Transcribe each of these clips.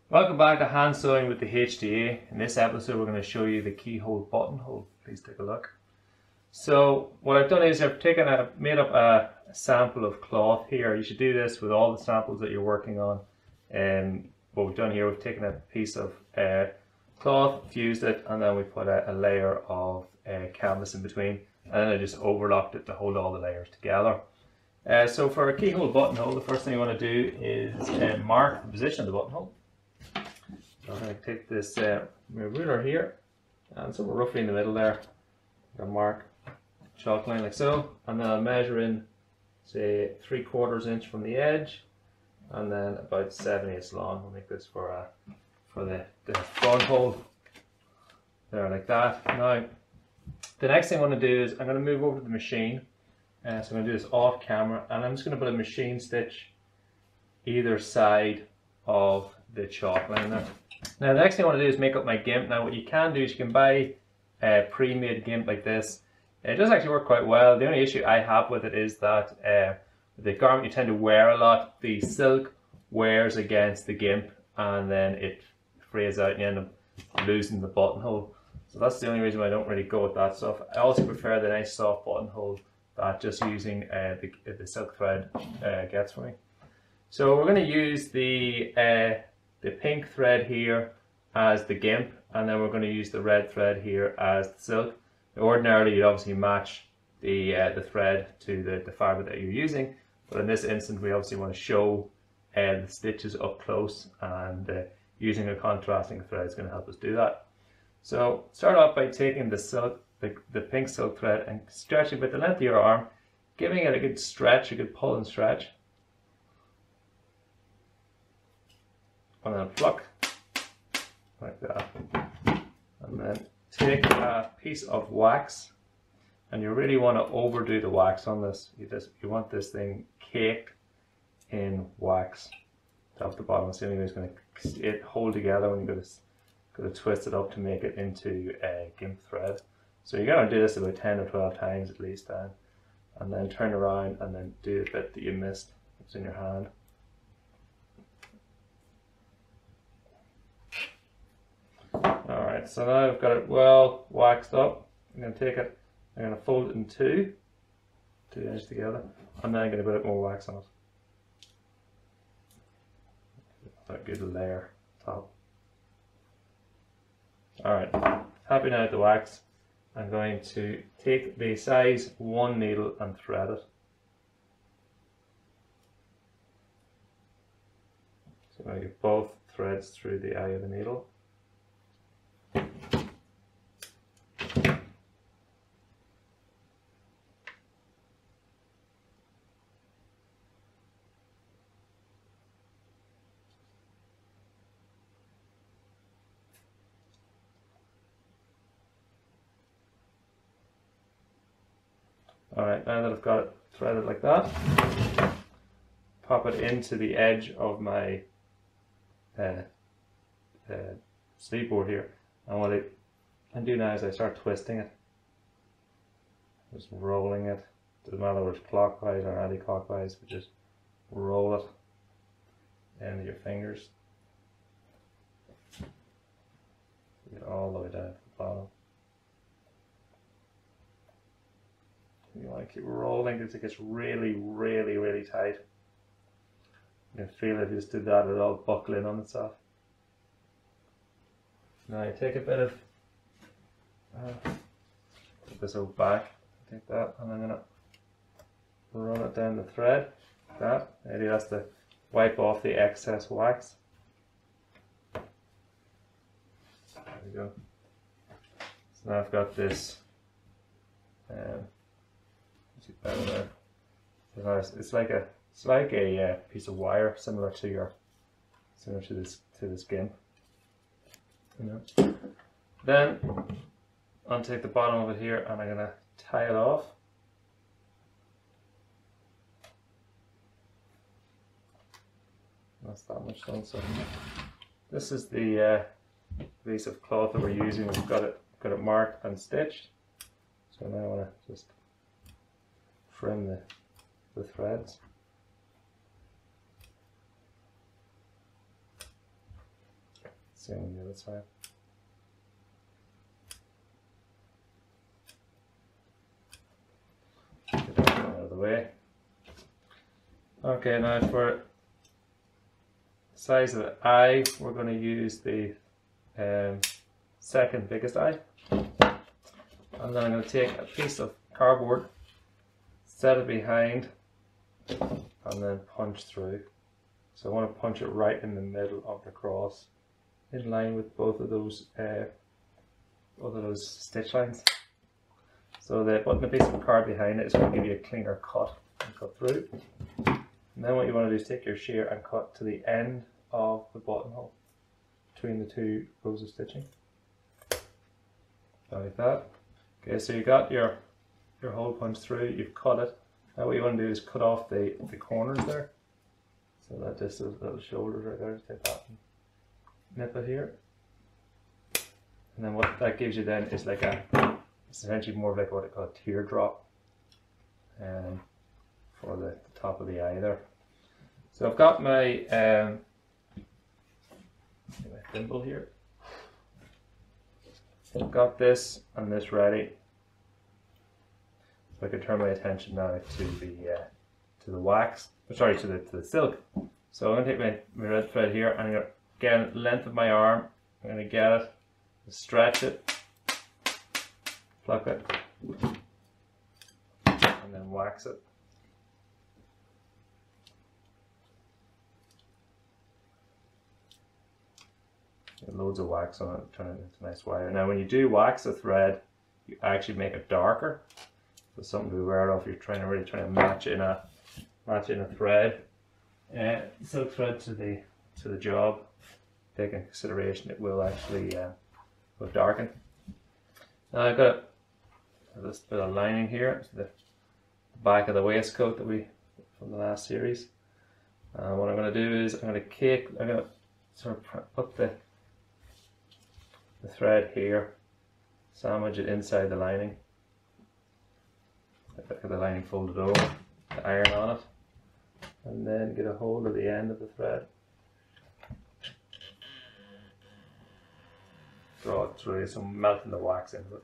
Welcome back to Hand Sewing with the HDA. In this episode we're going to show you the keyhole buttonhole. Please take a look. So what I've done is I've made up a sample of cloth here. You should do this with all the samples that you're working on. What we've done here, we've taken a piece of cloth, fused it, and then we put a layer of canvas in between, and then I just overlocked it to hold all the layers together. So for a keyhole buttonhole, the first thing you want to do is mark the position of the buttonhole. So I'm going to take this ruler here, and so we're roughly in the middle there. I'm going to mark chalk line like so, and then I'll measure in, say, 3/4 inch from the edge, and then about 7/8 long. We'll make this for the front hole there, like that. Now, the next thing I want to do is I'm going to move over to the machine. So I'm going to do this off camera, and I'm just going to put a machine stitch either side of the chalk line there. Now the next thing I want to do is make up my gimp. Now what you can do is you can buy a pre-made gimp like this. It does actually work quite well. The only issue I have with it is that the garment you tend to wear a lot, the silk wears against the gimp, and then it frays out and you end up losing the buttonhole. So that's the only reason why I don't really go with that stuff. I also prefer the nice soft buttonhole that just using the silk thread gets for me. So we're going to use the pink thread here as the gimp, and then we're going to use the red thread here as the silk. Ordinarily you'd obviously match the thread to the fabric that you're using, but in this instance we obviously want to show the stitches up close, and using a contrasting thread is going to help us do that. So start off by taking the pink silk thread and stretching about the length of your arm, giving it a good stretch, a good pull and stretch. And then pluck, like that. And then take a piece of wax, and you really want to overdo the wax on this. You want this thing caked in wax, top to bottom. It's the only way it's going to hold together when you're going to twist it up to make it into a gimp thread. So you're going to do this about 10 or 12 times at least, and then turn around and then do the bit that you missed. It's in your hand. Alright, so now I've got it well waxed up. I'm going to take it, I'm going to fold it in two edges together, and then I'm going to put a bit more wax on it. A good layer top. Alright, happy now with the wax. I'm going to take the size 1 needle and thread it. So I'm going to get both threads through the eye of the needle. Alright, now that I've got it threaded like that, pop it into the edge of my sleeve board here. And what I do now is I start twisting it, just rolling it. Doesn't matter whether it's clockwise or anti-clockwise, but just roll it into your fingers. Get all the way down to the bottom. You want to keep rolling until it gets really, really, really tight. You can feel if you just did that, it'll all buckle in on itself. Now you take a bit of, put this over back, take that, and I'm going to run it down the thread, like that. Maybe that's to wipe off the excess wax. There we go. So now I've got this. It's like a piece of wire similar to this gimp. You know. Then I'll take the bottom of it here and I'm gonna tie it off. That's that much done. So this is the piece of cloth that we're using. We've got it marked and stitched. So now I want to just trim the threads. Same on the other side. Get that out of the way. Okay, now for the size of the eye, we're going to use the second biggest eye. And then I'm going to take a piece of cardboard, set it behind, and then punch through. So I want to punch it right in the middle of the cross, in line with both of those stitch lines. So putting a piece of card behind it is going to give you a cleaner cut and cut through. And then what you want to do is take your shear and cut to the end of the buttonhole between the two rows of stitching. Like that. Okay, so you got your hole punched through, you've cut it. Now what you want to do is cut off the corners there. So that just those little shoulders right there, just take that and nip it here. And then what that gives you then is like it's essentially more of like what I call a teardrop for the top of the eye there. So I've got my thimble here. So I've got this and this ready. So I can turn my attention now to the wax. Sorry, to the silk. So I'm going to take my red thread here and I'm going to get the length of my arm. I'm going to get it, stretch it, pluck it, and then wax it. Get loads of wax on it, turn it into a nice wire. Now when you do wax a thread, you actually make it darker. So something to be aware of if you're really trying to match in a thread, silk thread to the job. Take into consideration it will actually will darken. Now I've got this bit of lining here, the back of the waistcoat that from the last series. What I'm going to do is I'm going to sort of put the thread here, sandwich it inside the lining. Get the lining folded over, the iron on it, and then get a hold of the end of the thread. Draw it through, so I'm melting the wax into it.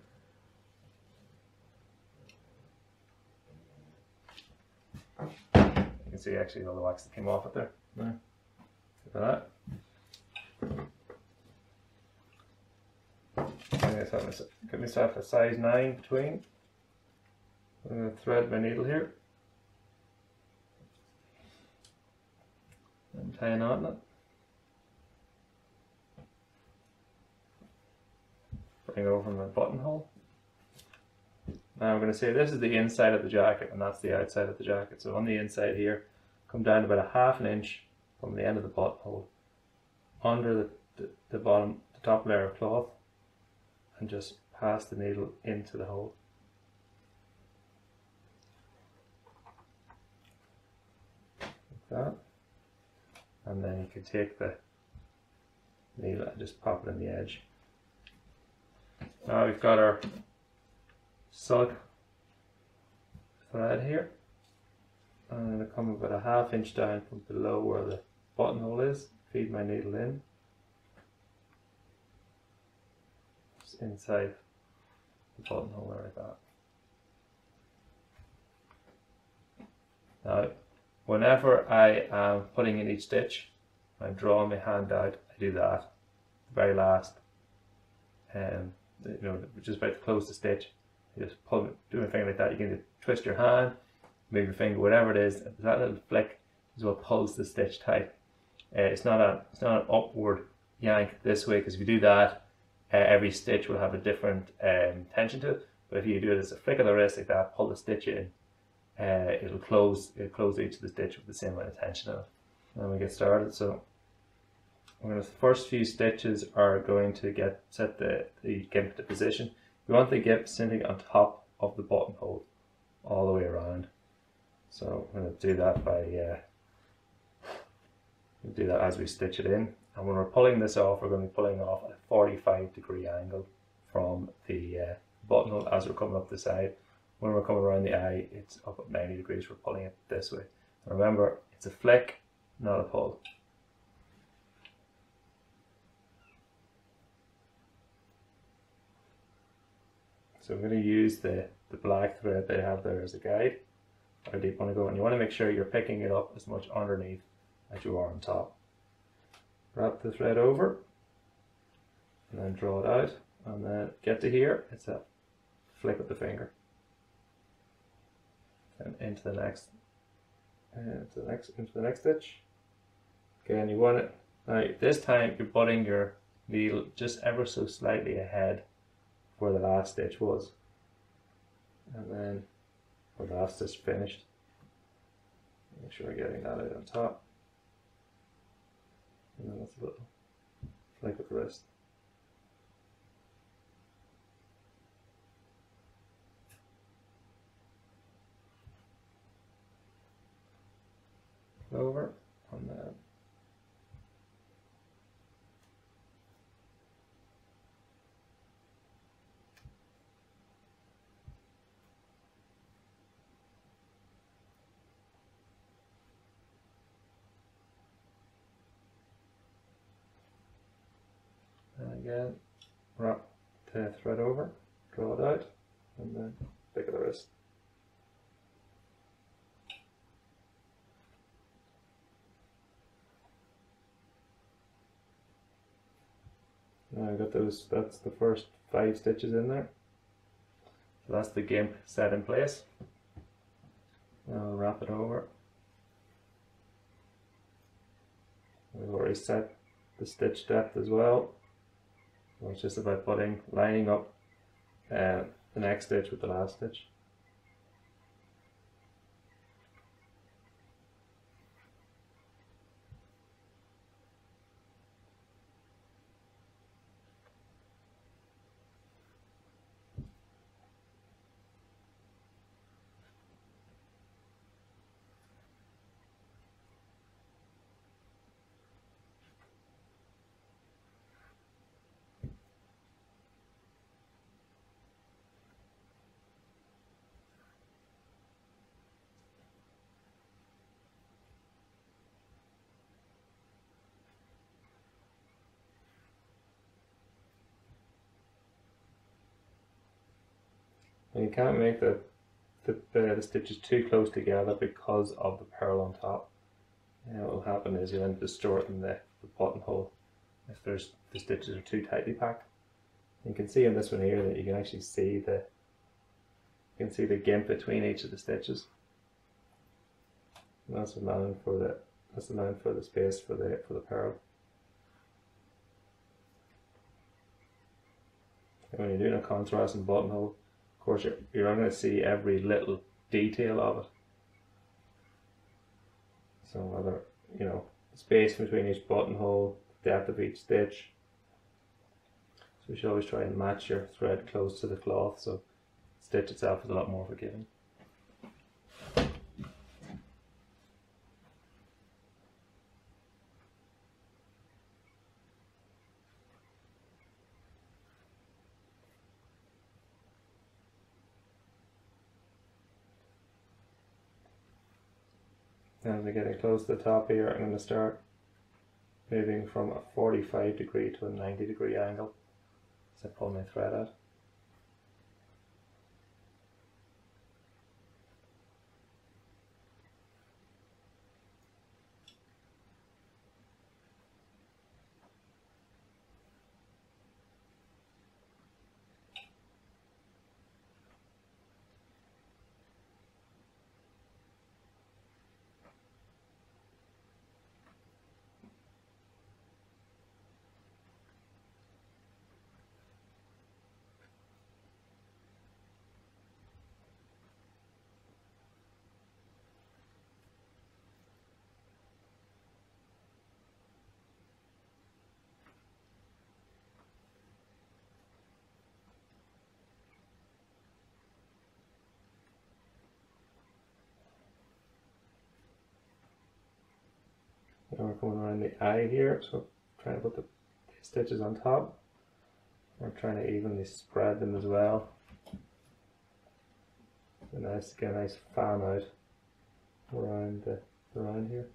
You can see actually all the wax that came off it there. Look at that. Get myself a size 9 between. I'm going to thread my needle here and tie a knot in it. Bring it over my buttonhole. Now I'm going to say this is the inside of the jacket and that's the outside of the jacket. So on the inside here, come down about a ½ an inch from the end of the buttonhole under the bottom, the top layer of cloth, and just pass the needle into the hole. That, and then you can take the needle and just pop it in the edge. Now we've got our silk thread here. I'm going to come about a ½ inch down from below where the buttonhole is, feed my needle in, just inside the buttonhole there like that. Now whenever I am putting in each stitch, I'm drawing my hand out, I do that, the very last, just about to close the stitch, you just pull, do my finger like that. You can twist your hand, move your finger, whatever it is, that little flick is what pulls the stitch tight. It's not an upward yank this way, because if you do that, every stitch will have a different tension to it, but if you do it as a flick of the wrist like that, pull the stitch in, it'll close each of the stitch with the same amount of tension in it. And we get started. So the first few stitches are going to set the gimp to position. We want the gimp sitting on top of the buttonhole all the way around. So I'm going to do that as we stitch it in. And when we're pulling this off, we're going to be pulling off at a 45-degree angle from the buttonhole as we're coming up the side. When we're coming around the eye, it's up at 90 degrees, we're pulling it this way. And remember, it's a flick, not a pull. So I'm going to use the black thread they have there as a guide. How deep you want to go, and you want to make sure you're picking it up as much underneath as you are on top. Wrap the thread over and then draw it out, and then get to here, it's a flick of the finger and into the next stitch. Again, you want it now, this time you're butting your needle just ever so slightly ahead where the last stitch was, and then where the last stitch finished. Make sure you're getting that out on top, and then that's a little flick of the wrist. Over, and then again, wrap the thread over, draw it out, and then pick of the wrist. Now I've got those, that's the first 5 stitches in there. So that's the gimp set in place. Now I'll wrap it over. We've already set the stitch depth as well. So it's just about lining up the next stitch with the last stitch. And you can't make the stitches too close together because of the purl on top. And what will happen is you'll end up distorting the buttonhole if the stitches are too tightly packed. You can see in this one here that you can actually see the gimp between each of the stitches. And that's allowing for the space for the purl. And when you're doing a contrasting buttonhole, of course, you're not going to see every little detail of it. So whether, you know, space between each buttonhole, depth of each stitch. So you should always try and match your thread close to the cloth, so the stitch itself is a lot more forgiving. Now as we're getting close to the top here, I'm going to start moving from a 45 degree to a 90 degree angle as I pull my thread out. Now we're going around the eye here, so trying to put the stitches on top. We're trying to evenly spread them as well. So nice, get a nice fan out around here.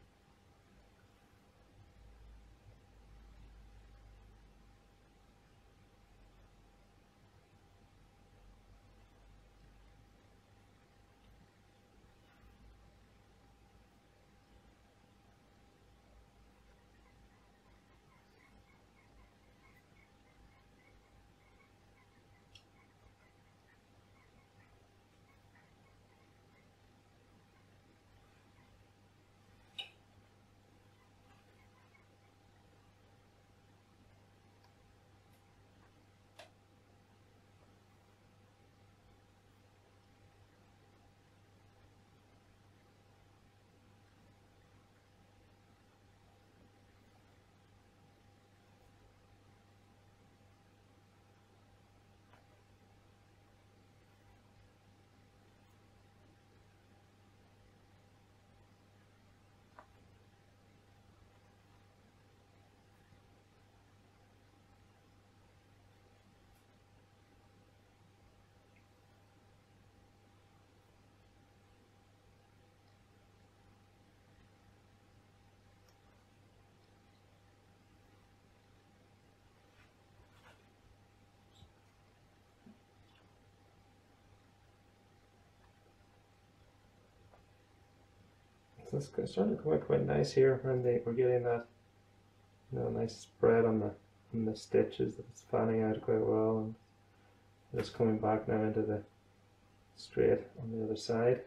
So it's starting to come out quite nice here when we're getting that, you know, nice spread on the stitches. It's fanning out quite well, and it's coming back now into the straight on the other side.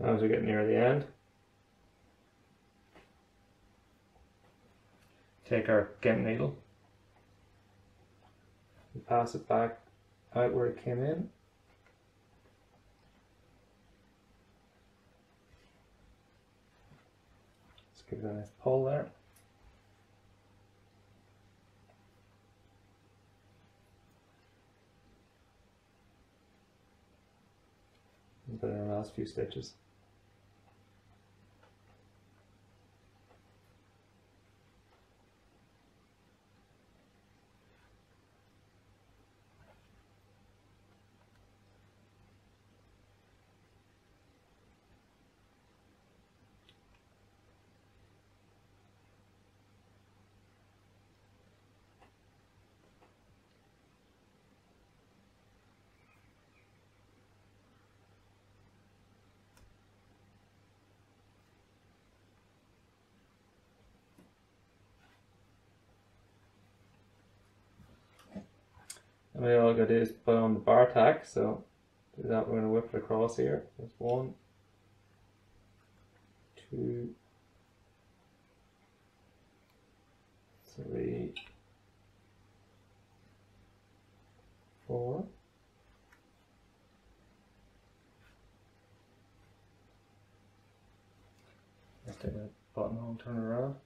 Now as we get near the end, take our gimp needle and pass it back out where it came in. Let's give it a nice pull there. And put in our last few stitches. And we all got to do is put on the bar tack, so do that. We're going to whip it across here. That's 1, 2, 3, 4. Let's take a buttonhole and turn it around.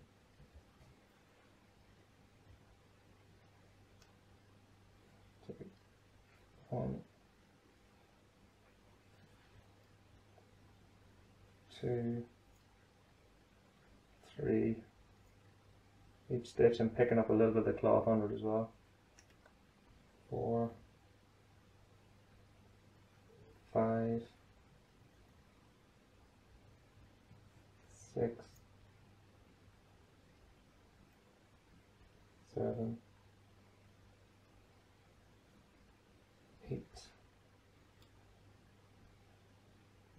Take 1, 2, 3. each stitch and picking up a little bit of the cloth under it as well. 4, 5, 6, 7, 8,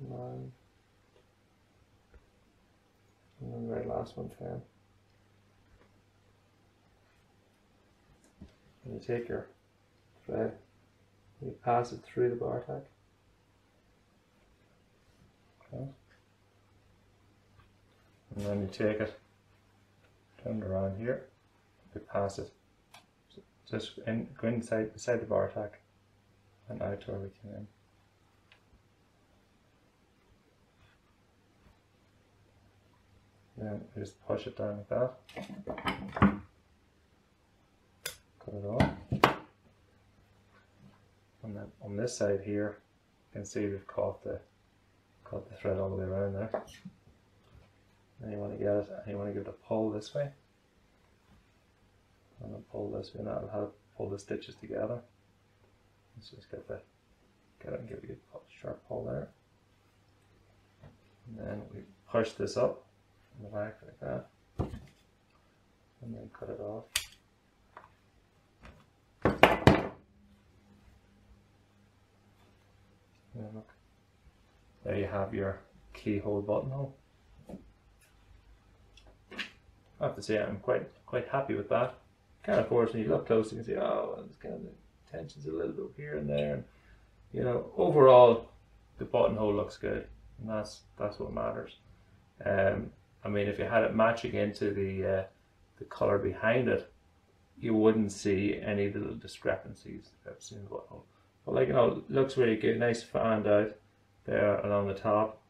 9, and then the very last one, 10. And you take your thread, you pass it through the bar tack. Okay. And then you take it, turn it around here, you pass it, just go inside beside the bar tack and out to where we came in. Then you just push it down like that. Cut it off. And then on this side here, you can see we've caught the thread all the way around there. Then you want to get it, and you want to give it a pull this way. And then pull this way, and that'll help pull the stitches together. Let's just get it and give you a sharp pull there. And then we push this up in the back like that. And then cut it off. And look, there you have your keyhole buttonhole. I have to say I'm quite happy with that. Kind of course when you look close you can see, oh, it's kind of the tension's a little bit here and there, and you know, overall the buttonhole looks good, and that's what matters. I mean, if you had it matching into the color behind it, you wouldn't see any little discrepancies I've seen in the buttonhole. But like, you know, it looks really good, nice fanned out there along the top.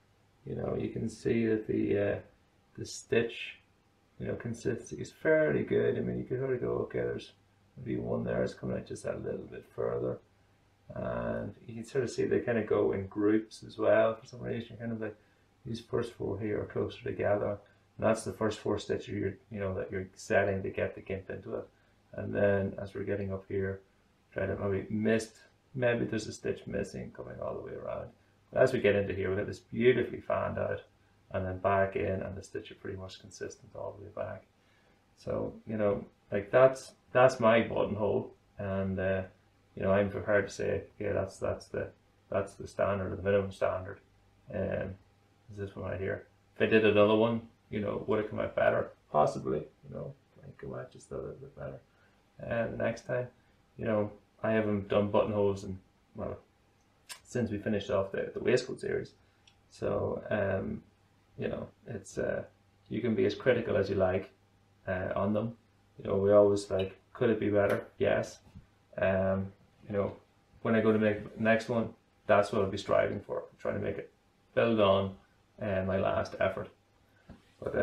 You know, you can see that the stitch, you know, consistency is fairly good. I mean, you could already go, okay, there's maybe one there is coming out just that little bit further, and you can sort of see they kind of go in groups as well for some reason. Kind of like these first 4 here are closer together, and that's the first 4 stitches you know that you're setting to get the gimp into it. And then as we're getting up here, try to maybe there's a stitch missing coming all the way around. But as we get into here, we have this beautifully fanned out, and then back in, and the stitch are pretty much consistent all the way back. So, you know, like that's my buttonhole, and you know, I'm prepared to say, yeah, that's the standard, or the minimum standard. Is this one right here? If I did another one, you know, would it come out better? Possibly, you know, might come out just a little bit better. And the next time, you know, I haven't done buttonholes in, well, since we finished off the waistcoat series. So you know, it's you can be as critical as you like on them. You know, we always like, could it be better? Yes. You know, when I go to make the next one, that's what I'll be striving for, trying to make it build on my last effort. But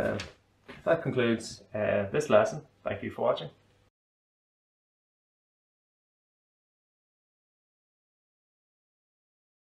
that concludes this lesson. Thank you for watching.